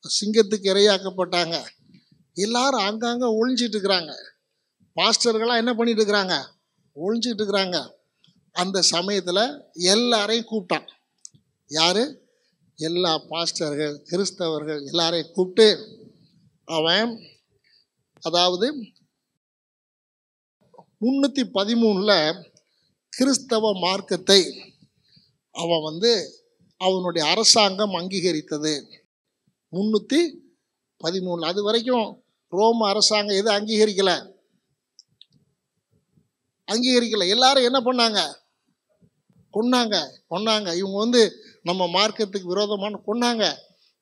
சிங்கத்துக்கு இரையாக்கப்பட்டாங்க. எல்லாரும் அங்கங்கே ஒழிஞ்சிட்டு இருக்கிறாங்க. பாஸ்டர்களாக என்ன பண்ணிட்டு இருக்கிறாங்க? ஒழிஞ்சிட்டு இருக்கிறாங்க. அந்த சமயத்தில் எல்லாரையும் கூப்பிட்டான். யார்? எல்லா பாஸ்டர்கள், கிறிஸ்தவர்கள் எல்லாரையும் கூப்பிட்டு அவன், அதாவது 313 கிறிஸ்தவ மார்க்கத்தை அவன் அவனுடைய அரசாங்கம் அங்கீகரித்தது. 313. அது வரைக்கும் ரோம அரசாங்கம் எது அங்கீகரிக்கலை. எல்லாரும் என்ன பண்ணாங்க? கொன்னாங்க. இவங்க நம்ம மார்க்கத்துக்கு விரோதமான கொன்னாங்க.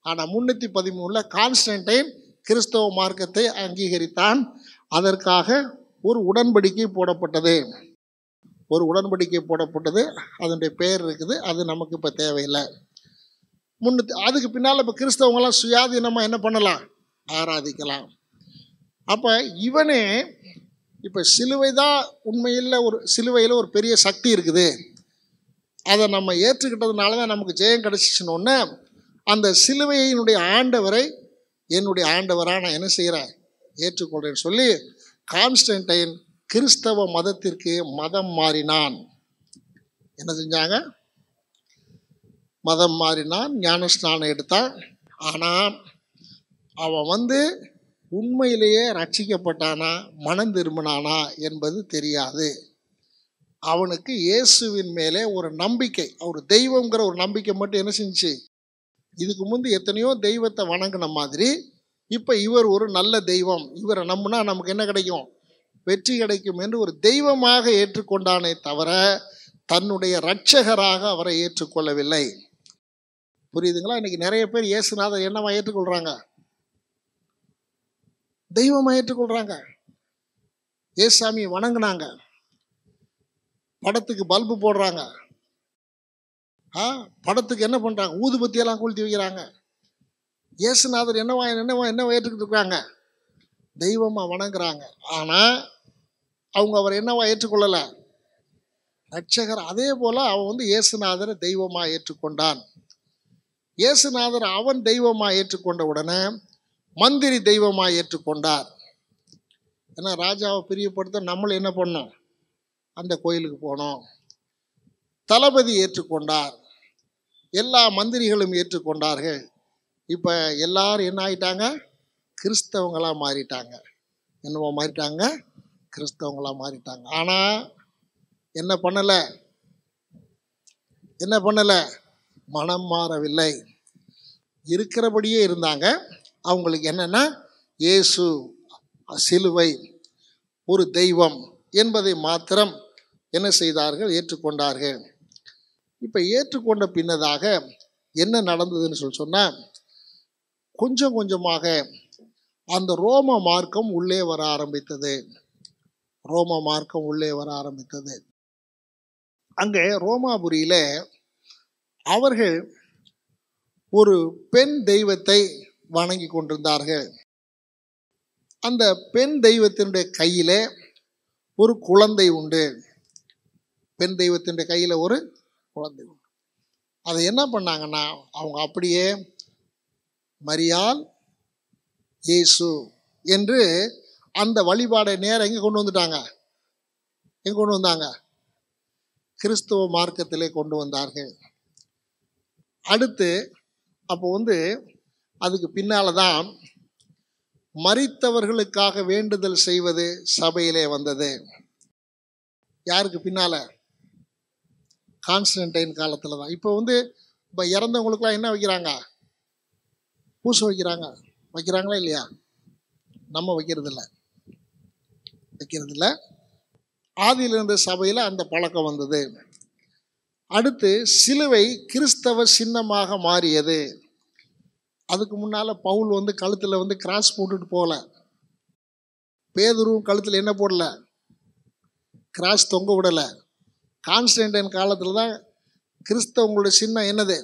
ஆனால் 313 கான்ஸ்டன்டைன் கிறிஸ்தவ மார்க்கத்தை அங்கீகரித்தான். அதற்காக ஒரு உடன்படிக்கை போடப்பட்டது. அதனுடைய பெயர் இருக்குது. அது நமக்கு இப்போ தேவையில்லை. அதுக்கு பின்னால் இப்போ கிறிஸ்தவங்களாம் சுயாதீனமாக என்ன பண்ணலாம்? ஆராதிக்கலாம். அப்போ இவனே இப்போ சிலுவை தான் உண்மையில் சிலுவையில் ஒரு பெரிய சக்தி இருக்குது, அதை நம்ம ஏற்றுக்கிட்டதுனால தான் நமக்கு ஜெயம் கிடச்சிச்சின்னொன்னே அந்த சிலுவையினுடைய ஆண்டவரை என்னுடைய ஆண்டவராக நான் என்ன செய்கிறேன்? ஏற்றுக்கொள்கிறேன்னு சொல்லி கான்ஸ்டன்டைன் கிறிஸ்தவ மதத்திற்கு மதம் மாறினான். என்ன செஞ்சாங்க? மதம் மாறினான், ஞானஸ்நானம் எடுத்தான். ஆனால் அவன் உண்மையிலேயே ரட்சிக்கப்பட்டானா, மனம் திரும்பினானா என்பது தெரியாது. அவனுக்கு இயேசுவின் மேலே ஒரு நம்பிக்கை, ஒரு தெய்வங்கிற ஒரு நம்பிக்கை மட்டும் என்ன செஞ்சுச்சு? இதுக்கு முந்தி எத்தனையோ தெய்வத்தை வணங்கின மாதிரி இப்போ இவர் ஒரு நல்ல தெய்வம், இவரை நம்பினா நமக்கு என்ன கிடைக்கும்? வெற்றி கிடைக்கும் என்று ஒரு தெய்வமாக ஏற்றுக்கொண்டானே தவிர தன்னுடைய இரட்சகராக அவரை ஏற்றுக்கொள்ளவில்லை. புரியுதுங்களா? இன்னைக்கு நிறைய பேர் இயேசுநாதர் என்னவா ஏற்றுக்கொள்றாங்க? தெய்வமாக ஏற்றுக்கொள்றாங்க. இயேசுசாமியை வணங்குனாங்க, படத்துக்கு பல்பு போடுறாங்க, படத்துக்கு என்ன பண்றாங்க? ஊதுபத்தியெல்லாம் கொளுத்தி வைக்கிறாங்க. இயேசுநாதர் என்னவா ஏற்றுக்கிட்டு இருக்காங்க? தெய்வமா வணங்குறாங்க. ஆனால் அவங்க அவர் என்னவா ஏற்றுக்கொள்ளலை? ரட்சகர். அதே போல அவன் இயேசுநாதரை தெய்வமா ஏற்றுக்கொண்டான். இயேசுநாதர் அவன் தெய்வமா ஏற்றுக்கொண்ட உடனே மந்திரி தெய்வமா ஏற்றுக்கொண்டார். ஏன்னா ராஜாவை பிரியப்படுத்த நம்மளை என்ன பண்ணோம்? அந்த கோயிலுக்கு போனோம். தளபதி ஏற்றுக்கொண்டார், எல்லா மந்திரிகளும் ஏற்றுக்கொண்டார்கள். இப்போ எல்லாரும் என்ன ஆயிட்டாங்க? கிறிஸ்தவங்களாக மாறிட்டாங்க. என்னவோ மாறிட்டாங்க? கிறிஸ்தவங்களாக மாறிட்டாங்க. ஆனால் என்ன பண்ணலை? மனம் மாறவில்லை. இருக்கிறபடியே இருந்தாங்க. அவங்களுக்கு என்னென்னா, இயேசு சிலுவை ஒரு தெய்வம் என்பதை மாத்திரம் என்ன செய்தார்கள்? ஏற்றுக்கொண்டார்கள். இப்போ ஏற்றுக்கொண்ட பின்னதாக என்ன நடந்ததுன்னு சொன்னால், கொஞ்சம் கொஞ்சமாக அந்த ரோம மார்க்கம் உள்ளே வர ஆரம்பித்தது. அங்கே ரோமாபுரியில் அவர்கள் ஒரு பெண் தெய்வத்தை வணங்கி கொண்டிருந்தார்கள். அந்த பெண் தெய்வத்தினுடைய கையில் ஒரு குழந்தை உண்டு. பெண் தெய்வத்தினுடைய கையில் ஒரு குழந்தை உண்டு. அதை என்ன பண்ணாங்கன்னா, அவங்க அப்படியே மரியாள், இயேசு என்று அந்த வழிபாடை நேரம் எங்கே கொண்டு வந்தாங்க? கிறிஸ்துவ மார்க்கத்திலே கொண்டு வந்தார்கள். அடுத்து அப்போ அதுக்கு பின்னால தான் மரித்தவர்களுக்காக வேண்டுதல் செய்வது சபையிலே வந்தது. யாருக்கு பின்னால? கான்ஸ்டன்டைன் காலத்துல தான். இப்போ இப்போ இறந்தவங்களுக்குலாம் என்ன வைக்கிறாங்க? பூசை வைக்கிறாங்களா இல்லையா? நம்ம வைக்கிறது இல்லை. ஆதியில் இருந்த சபையில் அந்த பழக்கம் வந்தது. அடுத்து சிலுவை கிறிஸ்தவ சின்னமாக மாறியது. அதுக்கு முன்னால் பவுல் கழுத்தில் கிராஸ் போட்டுட்டு போகல. பேதுருவும் கழுத்தில் என்ன போடல? கிராஸ் தொங்க விடலை. கான்ஸ்டன்டைன் காலத்தில் தான் கிறிஸ்தவங்களுடைய சின்னம் என்னது?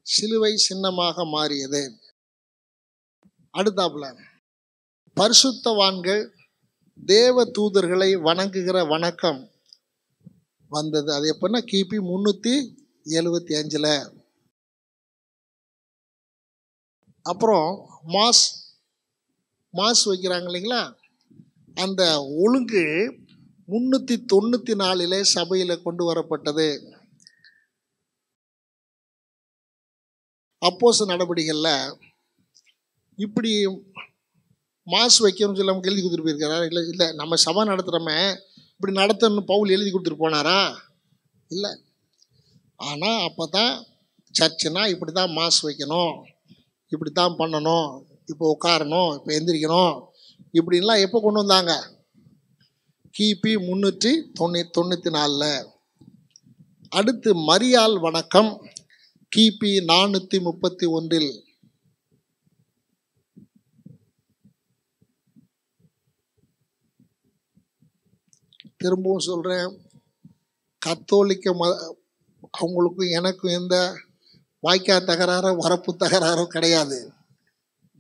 சிலுவை சின்னமாக மாறியது. அடுத்தாப்புல பரிசுத்தவான்கள் தேவ தூதர்களை வணங்குகிற வணக்கம் வந்தது. அது எப்பன்னா கிபி 375. அப்புறம் மாஸ் வைக்கிறாங்க இல்லைங்களா? அந்த ஒழுங்கு 394 சபையில் கொண்டு வரப்பட்டது. அப்போஸ்தலர் நடவடிக்கைகளில் இப்படி மாஸ் வைக்கணும்னு சொல்லி நமக்கு எழுதி கொடுத்துட்டு போயிருக்காரா? இல்லை நம்ம சபை நடத்துகிறோமே இப்படி நடத்தணும்னு பவுல் எழுதி கொடுத்துட்டு போனாரா? இல்லை. ஆனால் அப்போ தான் சர்ச்சுனா இப்படி தான் மாஸ் வைக்கணும், இப்படி தான் பண்ணணும், இப்போ உட்காரணும், இப்போ எந்திரிக்கணும், இப்படின்லாம் எப்போ கொண்டு வந்தாங்க? கிபி 394. அடுத்து மரியாள் வணக்கம் கிபி 431. திரும்பவும் சொல்கிறேன், கத்தோலிக்க அவங்களுக்கும் எனக்கும் எந்த வாய்க்கா தகராறோ வரப்பு தகராறோ கிடையாது.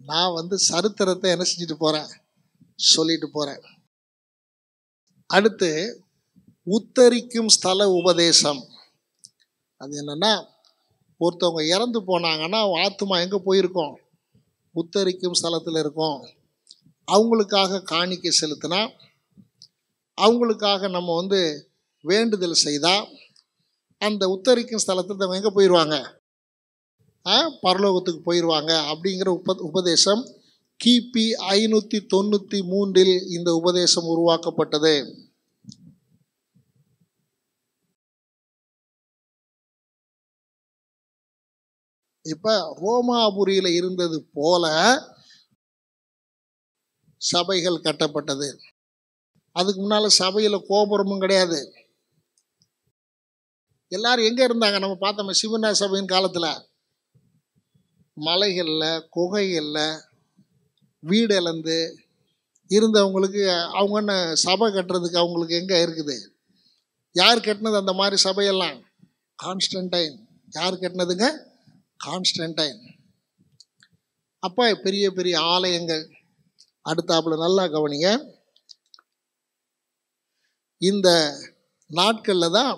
நான் சரித்திரத்தை என்ன செஞ்சுட்டு போகிறேன், சொல்லிட்டு போகிறேன். அடுத்து உத்தரிக்கும் ஸ்தல உபதேசம். அது என்னன்னா, ஒருத்தவங்க இறந்து போனாங்கன்னா ஆத்துமா எங்கே போயிருக்கோம்? உத்தரிக்கும் ஸ்தலத்தில் இருக்கும். அவங்களுக்காக காணிக்கை செலுத்தினா, அவங்களுக்காக நம்ம வேண்டுதல் செய்தால் அந்த உத்தரிக்கும் ஸ்தலத்தில் எங்கே போயிடுவாங்க? பரலோகத்துக்கு போயிடுவாங்க. அப்படிங்கிற உபதேசம் கிபி 593 இந்த உபதேசம் உருவாக்கப்பட்டது. இப்ப ரோமாபுரியில இருந்தது போல சபைகள் கட்டப்பட்டது. அதுக்கு முன்னால சபையில கோபுரமும் கிடையாது. எல்லாரும் எங்க இருந்தாங்க? நம்ம பார்த்தோம் சிவனா சபையின் காலத்துல மலைகள்ல, குகைகள்ல வீடு இழந்து இருந்தவங்களுக்கு அவங்க என்ன சபை கட்டுறதுக்கு அவங்களுக்கு எங்க இருக்குது? யார் கட்டினது அந்த மாதிரி சபையெல்லாம்? கான்ஸ்டன்டைன். யார் கட்டினதுங்க? கான்ஸ்டன்டைன். அப்போ பெரிய பெரிய ஆலயங்கள். அடுத்தாப்புல நல்லா கவனிங்க, இந்த நாட்களில் தான்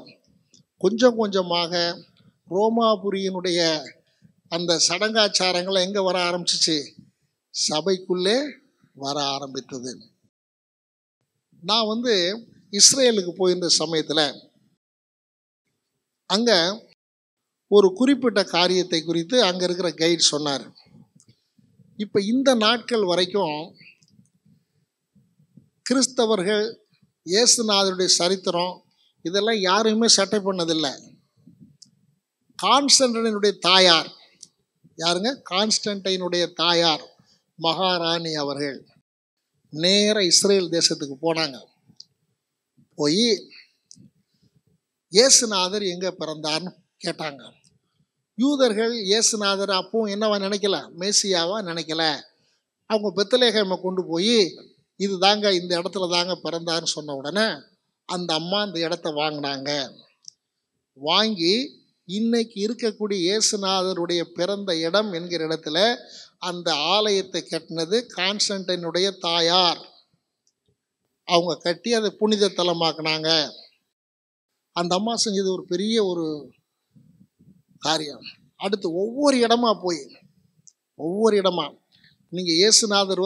கொஞ்சம் கொஞ்சமாக ரோமாபுரியினுடைய அந்த சடங்காச்சாரங்களை எங்கே வர ஆரம்பிச்சிச்சு? சபைக்குள்ளே வர ஆரம்பித்தது. நான் இஸ்ரேலுக்கு போயிருந்த சமயத்தில் அங்கே ஒரு குறிப்பிட்ட காரியத்தை குறித்து அங்கே இருக்கிற கைட் சொன்னார். இப்போ இந்த நாட்கள் வரைக்கும் கிறிஸ்தவர்கள் இயேசுநாதருடைய சரித்திரம் இதெல்லாம் யாரையுமே சட்டை பண்ணதில்லை. கான்ஸ்டன்டைனுடைய தாயார் யாருங்க? கான்ஸ்டன்டைனுடைய தாயார் மகாராணி அவர்கள் நேர இஸ்ரேல் தேசத்துக்கு போனாங்க. போய் இயேசுநாதர் எங்கே பிறந்தார்னு கேட்டாங்க. யூதர்கள் இயேசுநாதர் அப்பவும் என்னவா நினைக்கல? மேசியாவா நினைக்கல. அவங்க பெத்லகேமை கொண்டு போய் இது தாங்க இந்த இடத்துல தாங்க பிறந்தாருன்னு சொன்ன உடனே அந்த அம்மா அந்த இடத்த வாங்கினாங்க. வாங்கி இன்னைக்கு இருக்கக்கூடிய இயேசுநாதருடைய பிறந்த இடம் என்கிற இடத்துல அந்த ஆலயத்தை கட்டினது கான்ஸ்டன்டைனுடைய தாயார். அவங்க கட்டி அதை புனித தலமாக்குனாங்க. அந்த அம்மா செஞ்சது ஒரு பெரிய ஒரு காரியம். அடுத்து ஒவ்வொரு இடமா போய் நீங்கள் இயேசுநாதர்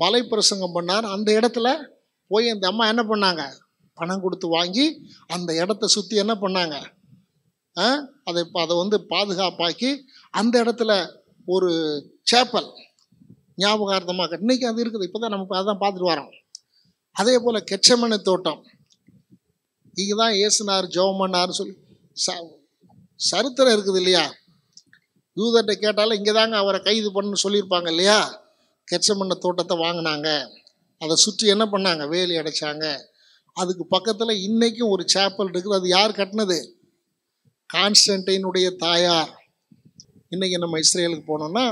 மலை பிரசங்கம் பண்ணார், அந்த இடத்துல போய் அந்த அம்மா என்ன பண்ணாங்க? பணம் கொடுத்து வாங்கி அந்த இடத்த சுற்றி என்ன பண்ணாங்க? அதை வந்து பாதுகாப்பாக்கி அந்த இடத்துல ஒரு சேப்பல் ஞாபகார்த்தமாக இன்னைக்கு அது இருக்குது. இப்போ தான் நம்ம அதான் பார்த்துட்டு வரோம். அதே போல் கெட்செமனே தோட்டம், இங்கே தான் இயேசுனார் ஜெபம் பண்ணார்னு சொல்லி சரித்திரம் இருக்குது இல்லையா? யூதர்கிட்ட கேட்டாலும் இங்கே தாங்க அவரை கைது பண்ணு சொல்லியிருப்பாங்க இல்லையா? கெட்செமனே தோட்டத்தை வாங்கினாங்க, அதை சுற்றி என்ன பண்ணாங்க, வேலி அடைச்சாங்க. அதுக்கு பக்கத்தில் இன்னைக்கும் ஒரு சேப்பல் இருக்குது. அது யார் கட்டினது? கான்ஸ்டன்டைனுடைய தாயார். இன்றைக்கி நம்ம இஸ்ரேலுக்கு போனோம்னா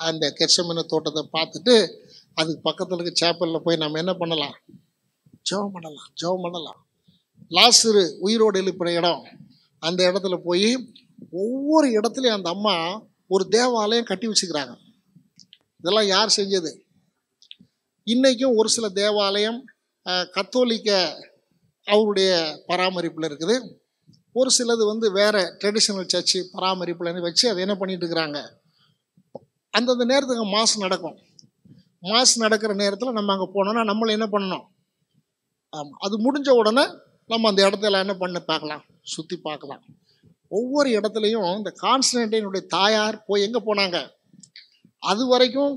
அந்த கெட்செமனே தோட்டத்தை பார்த்துட்டு அதுக்கு பக்கத்தில் இருக்க சேப்பலில் போய் நம்ம என்ன பண்ணலாம், ஜெபம் பண்ணலாம். லாசரு உயிரோடு எழுப்பின இடம், அந்த இடத்துல போய் ஒவ்வொரு இடத்துலையும் அந்த அம்மா ஒரு தேவாலயம் கட்டி வச்சுக்கிறாங்க. இதெல்லாம் யார் செஞ்சது? இன்றைக்கும் ஒரு சில தேவாலயம் கத்தோலிக்க அவருடைய பராமரிப்பில் இருக்குது. ஒரு சிலது வந்து வேறு ட்ரெடிஷ்னல் சர்ச்சு பராமரிப்பில் வச்சு அதை என்ன பண்ணிட்டு இருக்கிறாங்க. அந்தந்த நேரத்துக்கு மாஸ் நடக்கும். மாஸ் நடக்கிற நேரத்தில் நம்ம அங்கே போனோன்னா நம்மளை என்ன பண்ணணும், ஆமாம், அது முடிஞ்ச உடனே நம்ம அந்த இடத்துல என்ன பண்ண பார்க்கலாம், சுற்றி பார்க்கலாம். ஒவ்வொரு இடத்துலையும் இந்த கான்ஸ்டன்டைனுடைய தாயார் போய் எங்கே போனாங்க? அது வரைக்கும்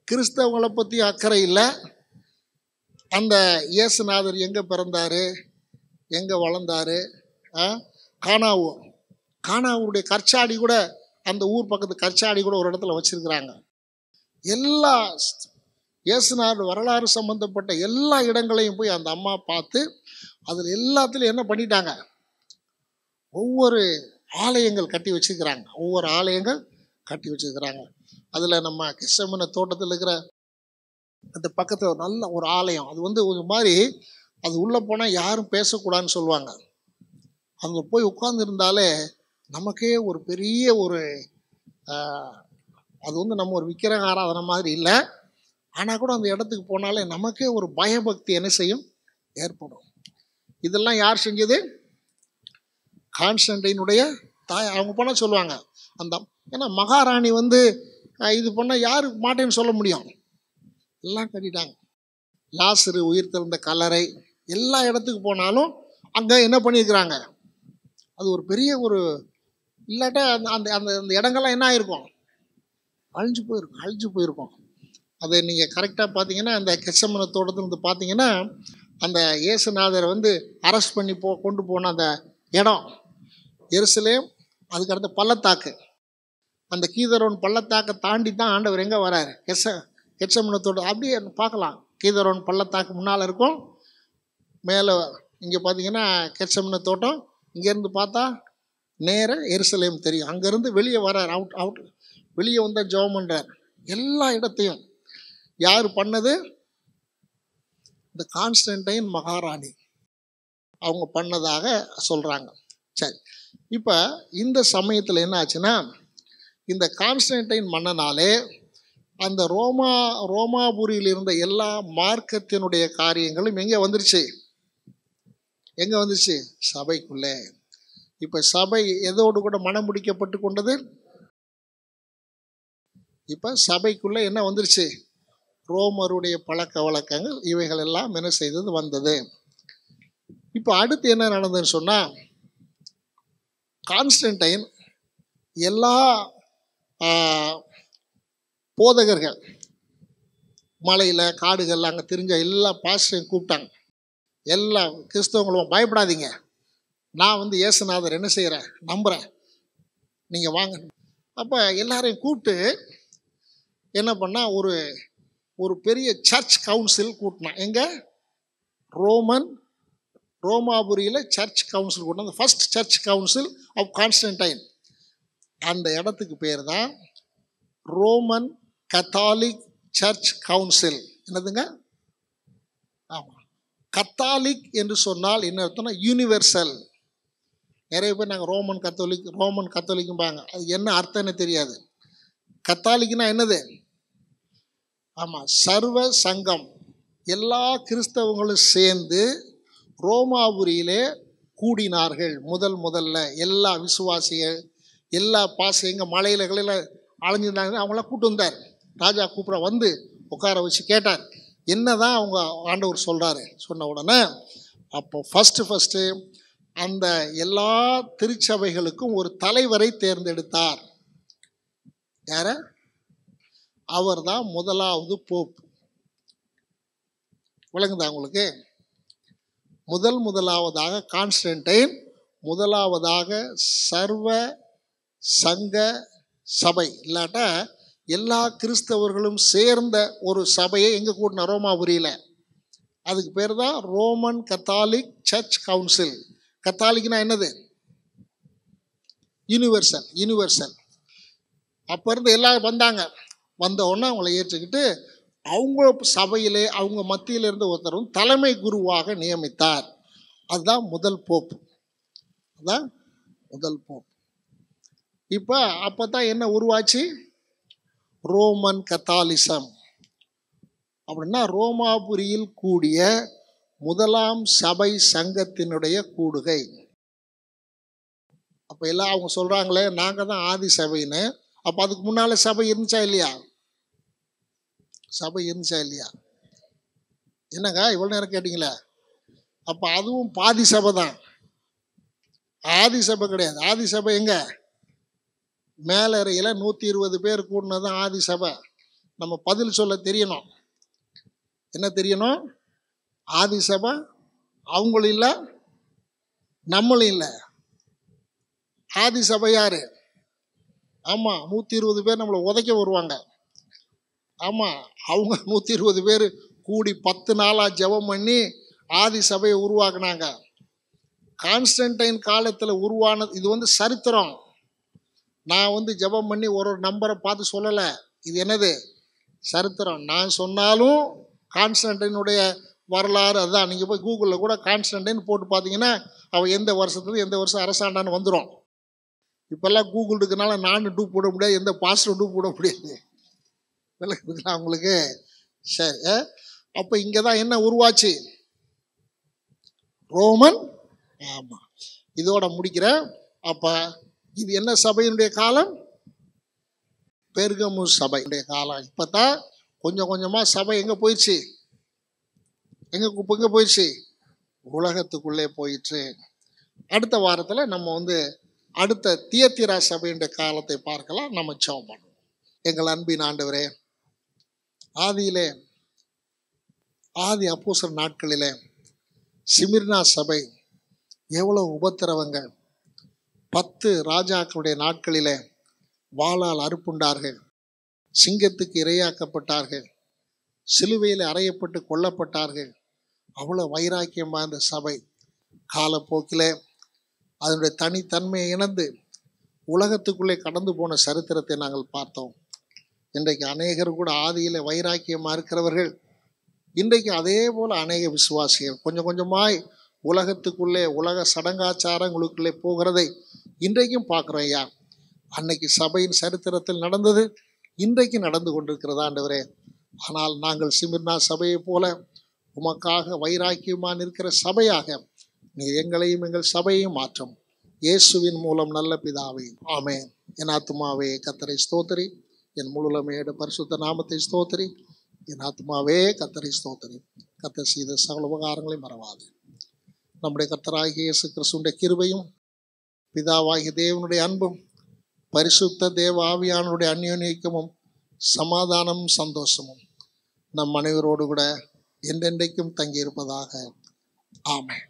கிறிஸ்தவங்களை பற்றி அக்கறை இல்லை. அந்த இயேசுநாதர் எங்கே பிறந்தார், எங்கே வளர்ந்தார், கானாவூருடைய கற்சாடி கூட, அந்த ஊர் பக்கத்து கற்சாடி கூட ஒரு இடத்துல வச்சுருக்கிறாங்க. எல்லா இயேசுநாதர் வரலாறு சம்பந்தப்பட்ட எல்லா இடங்களையும் போய் அந்த அம்மா பார்த்து அதில் எல்லாத்துலையும் என்ன பண்ணிட்டாங்க, ஒவ்வொரு ஆலயங்கள் கட்டி வச்சுருக்கிறாங்க. அதில் நம்ம கெட்செமனே தோட்டத்தில் இருக்கிற அந்த பக்கத்தில் நல்ல ஒரு ஆலயம், அது வந்து ஒரு மாதிரி, அது உள்ளே போனால் யாரும் பேசக்கூடாதுன்னு சொல்லுவாங்க. அங்கே போய் உட்கார்ந்துருந்தாலே நமக்கே ஒரு பெரிய ஒரு அது வந்து நம்ம ஒரு விக்கிரக ஆராதனை மாதிரி இல்லை, ஆனால் கூட அந்த இடத்துக்கு போனாலே நமக்கே ஒரு பயபக்தி என்ன செய்யும், ஏற்படும். இதெல்லாம் யார் செஞ்சது? கான்ஸ்டன்டைனுடைய தாய். அவங்க போனால் சொல்லுவாங்க அந்த, ஏன்னா மகாராணி வந்து இது பண்ணால் யாரு மாட்டேன்னு சொல்ல முடியும், எல்லாம் கட்டிட்டாங்க. லாசரு உயிர் திறந்த கல்லறை, எல்லா இடத்துக்கு போனாலும் அங்கே என்ன பண்ணியிருக்கிறாங்க, அது ஒரு பெரிய ஒரு, இல்லாட்டா அந்த அந்த அந்த இடங்கள்லாம் என்ன ஆகிருக்கும், அழிஞ்சு போயிருக்கும். அதை நீங்கள் கரெக்டாக பார்த்தீங்கன்னா அந்த கெட்செமனே தோட்டத்துலேருந்து பார்த்தீங்கன்னா அந்த இயேசுநாதரை வந்து அரெஸ்ட் பண்ணி கொண்டு போன அந்த இடம் எருசலேம். அதுக்கடுத்த பள்ளத்தாக்கு, அந்த கீதரோன் பள்ளத்தாக்கை தாண்டி தான் ஆண்டவர் எங்கே வராரு, கெட்செமனே தோட்டம். அப்படியே பார்க்கலாம், கீதரோன் பள்ளத்தாக்கு முன்னால் இருக்கும். மேலே இங்கே பார்த்தீங்கன்னா கெட்செமனே தோட்டம், இங்கேருந்து பார்த்தா நேராக எருசலேம் தெரியும். அங்கேருந்து வெளியே வரார், வெளியே வந்தால் ஜெபம் பண்ணுறார். எல்லா இடத்தையும் யார் பண்ணது? இந்த கான்ஸ்டன்டைன் மகாராணி அவங்க பண்ணதாக சொல்கிறாங்க. சரி, இப்போ இந்த சமயத்தில் என்ன ஆச்சுன்னா, இந்த கான்ஸ்டன்டைன் மன்னனாலே அந்த ரோமாபுரியில் இருந்த எல்லா மார்க்கத்தினுடைய காரியங்களும் எங்கே வந்துருச்சு, சபைக்குள்ளே. இப்போ சபை எதோடு கூட மனம் முடிக்கப்பட்டு கொண்டது? இப்போ சபைக்குள்ளே என்ன வந்துருச்சு, ரோமருடைய பழக்க வழக்கங்கள் இவைகள் எல்லாம் என்ன செய்தது, வந்தது. இப்போ அடுத்து என்ன நடந்ததுன்னு சொன்னால், கான்ஸ்டன்டைன் எல்லா போதகர்கள் மலையில் காடுகளில் அங்கே தெரிஞ்ச எல்லா பாஸ்டரையும் கூப்பிட்டாங்க. எல்லா கிறிஸ்தவங்களும் பயப்படாதீங்க, நான் வந்து இயேசுநாதர் என்ன செய்கிறேன், நம்புகிறேன், நீங்கள் வாங்க. அப்போ எல்லாரையும் கூப்பிட்டு என்ன பண்ணால் ஒரு பெரிய சர்ச் கவுன்சில் கூட்டினான். எங்கே? ரோமாபுரியில் சர்ச் கவுன்சில் கூட்டினா, அந்த first church council of Constantine. அந்த இடத்துக்கு பேர் தான் ரோமன் கத்தாலிக் சர்ச் கவுன்சில். என்னதுங்க? ஆமாம், கத்தாலிக் என்று சொன்னால் என்ன அர்த்தம்னா யூனிவர்சல். நிறைய பேர் நாங்கள் ரோமன் கத்தோலிக்கும்பாங்க, அது என்ன அர்த்தம்னு தெரியாது. கத்தாலிக்னா என்னது? ஆமாம், சர்வ சங்கம், எல்லா கிறிஸ்தவங்களும் சேர்ந்து ரோமாபுரியிலே கூடினார்கள். முதல்ல எல்லா விசுவாசிகள், எல்லா எங்கள் மலையில அலைஞ்சிருந்தாங்க, அவங்களாம் கூப்பிட்டு வந்தார். ராஜா கூப்பிட வந்து உட்கார வச்சு கேட்டார், என்ன தான் அவங்க ஆண்டவர் சொல்கிறாரு. சொன்ன உடனே அப்போ ஃபஸ்ட்டு அந்த எல்லா திருச்சபைகளுக்கும் ஒரு தலைவரை தேர்ந்தெடுத்தார். யார? அவர்தான் முதலாவது போப். விளங்குதா உங்களுக்கு? முதலாவதாக கான்ஸ்டன்டைன், முதலாவதாக சர்வ சங்க சபை, இல்லாட்டா எல்லா கிறிஸ்தவர்களும் சேர்ந்த ஒரு சபையை எங்க கூட்டின? ரோமாபுரியில. அதுக்கு பேர் தான் ரோமன் கத்தாலிக் சர்ச் கவுன்சில். கத்தாலிக்னா என்னது? யூனிவர்சல். யூனிவர்சல். அப்போ இருந்து எல்லாரும் வந்தாங்க. வந்த உடனே அவங்கள ஏற்றுக்கிட்டு அவங்க சபையிலே அவங்க மத்தியில இருந்து ஒருத்தரும் தலைமை குருவாக நியமித்தார். அதுதான் முதல் போப். அதுதான் முதல் போப். இப்போ அப்பதான் என்ன உருவாச்சு? ரோமன் கத்தாலிசம். அப்படின்னா ரோமாபுரியில் கூடிய முதலாம் சபை சங்கத்தினுடைய கூடுகை. அப்ப எல்லாம் அவங்க சொல்றாங்களே நாங்க தான் ஆதி சபைன்னு. அப்ப அதுக்கு முன்னால சபை இருந்துச்சா இல்லையா? சபை இருந்துச்சா இல்லையா? என்னங்க இவ்வளவு நேரம் கேட்டீங்களே? அப்ப அதுவும் பாதி சபை தான், ஆதி சபை கிடையாது. ஆதி சபை எங்க? மேலறையில 120 பேர் கூடினதான் ஆதி சபை. நம்ம பதில் சொல்ல தெரியணும். என்ன தெரியணும்? ஆதி சபை அவங்களும் இல்லை, நம்மளும் இல்லை. ஆதி சபை யாரு? ஆமா, 120 பேர் நம்மளை உதைக்க வருவாங்க. ஆமா, அவங்க 120 பேர் கூடி 10 நாளா ஜெபம் பண்ணி ஆதி சபையை உருவாக்குனாங்க. கான்ஸ்டன்டைன் காலத்தில் உருவானது. இது சரித்திரம். நான் ஜெபம் பண்ணி ஒரு நம்பரை பார்த்து சொல்லலை. இது என்னது? சரித்திரம். நான் சொன்னாலும் கான்ஸ்டன்டைனுடைய வரலாறு அதுதான். நீங்கள் போய் கூகுளில் கூட கான்ஸ்டன்டைன் போட்டு பார்த்தீங்கன்னா அவன் எந்த வருஷத்துலேருந்து எந்த வருஷம் அரசாண்டான்னு வந்துடும். இப்போல்லாம் கூகுள் இருக்கனால நான் டூப் போட முடியாது, எந்த பாஸ்டர் டூப் போட முடியாது. விளக்குதுங்களா உங்களுக்கு? சரி. அப்போ இங்கே தான் என்ன உருவாச்சு? ரோமன். ஆமாம், இதோட முடிக்கிறேன். அப்போ இது என்ன சபையினுடைய காலம்? பெர்கமு சபையுடைய காலம். இப்போ தான் கொஞ்சம் கொஞ்சமாக சபை எங்கே போயிடுச்சு? எங்கே போயிடுச்சு? உலகத்துக்குள்ளே போயிடுச்சு. அடுத்த வாரத்தில் நம்ம அடுத்த தியத்திரா சபையுடைய காலத்தை பார்க்கலாம். நம்ம ஜெபம் பண்ணுவோம். எங்கள் அன்பின் ஆண்டவரே, ஆதி அப்போஸ்தலர் நாட்களிலே சிமிர்னா சபை எவ்வளவு உபத்திரவங்கள்! 10 ராஜாக்களுடைய நாட்களிலே வாளால் அறுப்புண்டார்கள், சிங்கத்துக்கு இரையாக்கப்பட்டார்கள், சிலுவையில் அறையப்பட்டு கொல்லப்பட்டார்கள். அவ்வளோ வைராக்கியமாக இந்த சபை காலப்போக்கில் அதனுடைய தனித்தன்மையை இழந்து உலகத்துக்குள்ளே கடந்து போன சரித்திரத்தை நாங்கள் பார்த்தோம். இன்றைக்கு அநேகர் கூட ஆதியில் வைராக்கியமாக இருக்கிறவர்கள், இன்றைக்கு அதே போல் அநேக விசுவாசிகள் கொஞ்சம் கொஞ்சமாய் உலகத்துக்குள்ளே உலக சடங்காச்சாரங்களுக்குள்ளே போகிறதை இன்றைக்கும் பார்க்குறோம். ஐயா, அன்னைக்கு சபையின் சரித்திரத்தில் நடந்தது இன்றைக்கு நடந்து கொண்டிருக்கிறதா ஆண்டவரே. ஆனால் நாங்கள் சிமிர்னா சபையை போல உமக்காக வைராக்கியமாக இருக்கிற சபையாக நீர் எங்களையும் எங்கள் சபையையும் மாற்றும். இயேசுவின் மூலம் நல்ல பிதாவே, ஆமென். என் ஆத்துமாவே கர்த்தரை ஸ்தோத்திரி, என் முழுமையோட பரிசுத்த நாமத்தை ஸ்தோத்திரி. என் ஆத்துமாவே கர்த்தரை ஸ்தோத்திரி. கர்த்தர் செய்த சகல உபகாரங்களையும் மறவாது. நம்முடைய கர்த்தராகிய இயேசு கிறிஸ்துவின் கிருபையும் பிதாவாகிய தேவனுடைய அன்பும் பரிசுத்த தேவ ஆவியானுடைய அந்யோன்யமும் சமாதானமும் சந்தோஷமும் நம் அனைவரோடு கூட என்றென்றைக்கும் தங்கியிருப்பதாக. ஆமென்.